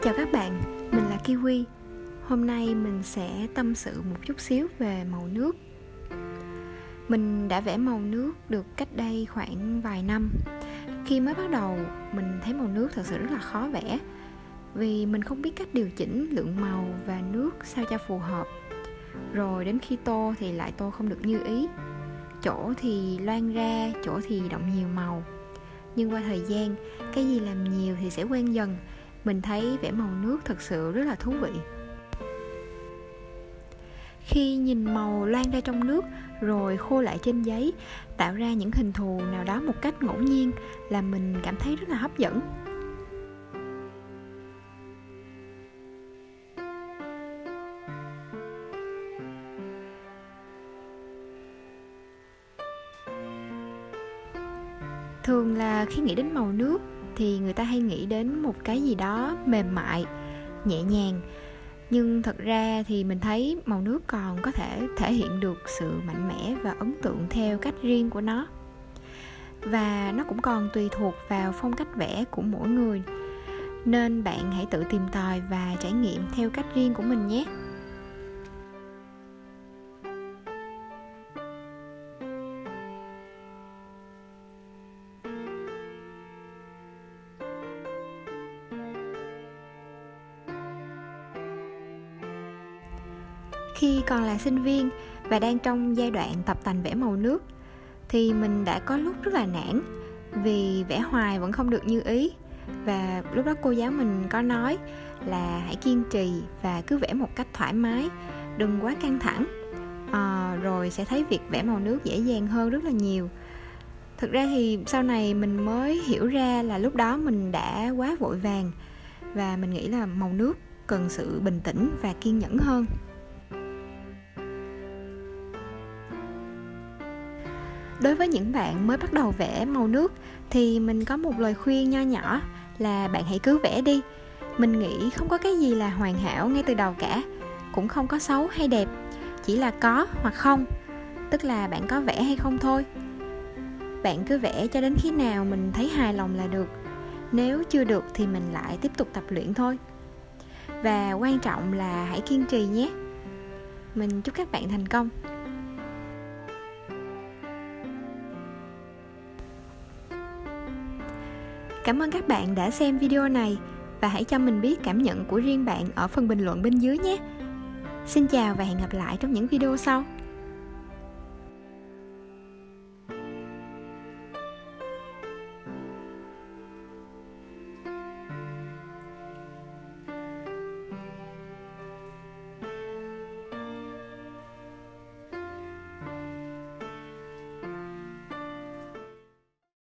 Chào các bạn, mình là Kiwi. Hôm nay mình sẽ tâm sự một chút xíu về màu nước. Mình đã vẽ màu nước được cách đây khoảng vài năm. Khi mới bắt đầu, mình thấy màu nước thật sự rất là khó vẽ, vì mình không biết cách điều chỉnh lượng màu và nước sao cho phù hợp. Rồi đến khi tô thì lại tô không được như ý. Chỗ thì loang ra, chỗ thì động nhiều màu. Nhưng qua thời gian, cái gì làm nhiều thì sẽ quen dần. Mình thấy vẽ màu nước thật sự rất là thú vị. Khi nhìn màu loang ra trong nước rồi khô lại trên giấy, tạo ra những hình thù nào đó một cách ngẫu nhiên là mình cảm thấy rất là hấp dẫn. Thường là khi nghĩ đến màu nước thì người ta hay nghĩ đến một cái gì đó mềm mại, nhẹ nhàng. Nhưng thật ra thì mình thấy màu nước còn có thể thể hiện được sự mạnh mẽ và ấn tượng theo cách riêng của nó. Và nó cũng còn tùy thuộc vào phong cách vẽ của mỗi người. Nên bạn hãy tự tìm tòi và trải nghiệm theo cách riêng của mình nhé. Khi còn là sinh viên và đang trong giai đoạn tập tành vẽ màu nước thì mình đã có lúc rất là nản vì vẽ hoài vẫn không được như ý. Và lúc đó cô giáo mình có nói là hãy kiên trì và cứ vẽ một cách thoải mái, đừng quá căng thẳng, rồi sẽ thấy việc vẽ màu nước dễ dàng hơn rất là nhiều. Thực ra thì sau này mình mới hiểu ra là lúc đó mình đã quá vội vàng, và mình nghĩ là màu nước cần sự bình tĩnh và kiên nhẫn hơn. Đối với những bạn mới bắt đầu vẽ màu nước thì mình có một lời khuyên nho nhỏ là bạn hãy cứ vẽ đi. Mình nghĩ không có cái gì là hoàn hảo ngay từ đầu cả, cũng không có xấu hay đẹp, chỉ là có hoặc không, tức là bạn có vẽ hay không thôi. Bạn cứ vẽ cho đến khi nào mình thấy hài lòng là được. Nếu chưa được thì mình lại tiếp tục tập luyện thôi. Và quan trọng là hãy kiên trì nhé. Mình chúc các bạn thành công. Cảm ơn các bạn đã xem video này và hãy cho mình biết cảm nhận của riêng bạn ở phần bình luận bên dưới nhé. Xin chào và hẹn gặp lại trong những video sau.